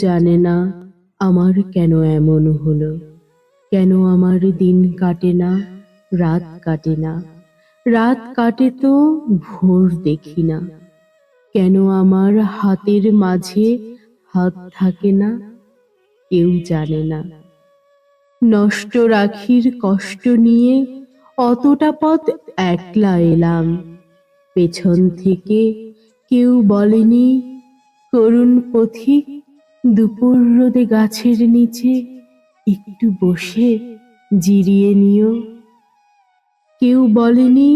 জানে না আমার কেন এমন হলো, কেন আমার দিন কাটে না, রাত কাটে না, রাত কাটে তো ভোর দেখি না। কেন আমার হাতের মাঝে হাত থাকে না, কেউ জানে না। নষ্ট রাখির কষ্ট নিয়ে অতটা পথ একলা এলাম, পেছন থেকে কেউ বলেনি, করুণ পথিক দুপুর রোদে গাছের নিচে একটু বসে জিরিয়ে নিও। কেউ বলেনি,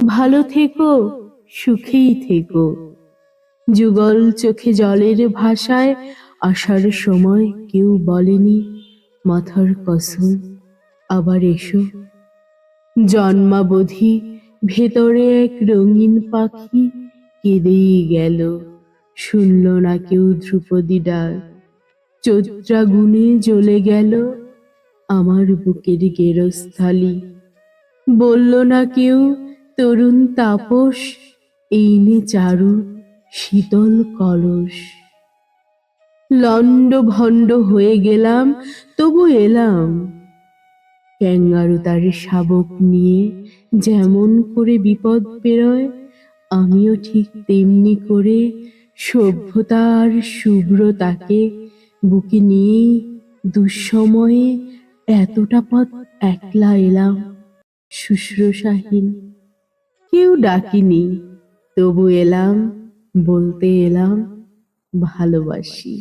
ভালো থেকো, সুখেই থেকো। যুগল চোখে জলের ভাষায় আসার সময় কেউ বলেনি, মাথার কসম আবার এসো। জন্মাবধি ভেতরে এক রঙিন পাখি কেঁদেই গেল, শুনল না কেউ ধ্রুপদী ডাক। চৈত্রা গুণে জ্বলে গেল আমার বুকের গেরস্থালি। বলল না কেউ, তরুণ তাপস এই নে চারু শীতল কলস। লণ্ড ভণ্ড হয়ে গেলাম, তবু এলাম। ক্যাঙ্গারু তার শাবক নিয়ে যেমন করে বিপদ পেরোয়, আমিও ঠিক তেমনি করে সভ্যতার শুভ্রতাকে বুকে নিয়েই দুঃসময়ে এতটা পথ একলা এলাম শুশ্রূষাহীন। কেউ ডাকিনি, তবু এলাম, বলতে এলাম ভালোবাসি।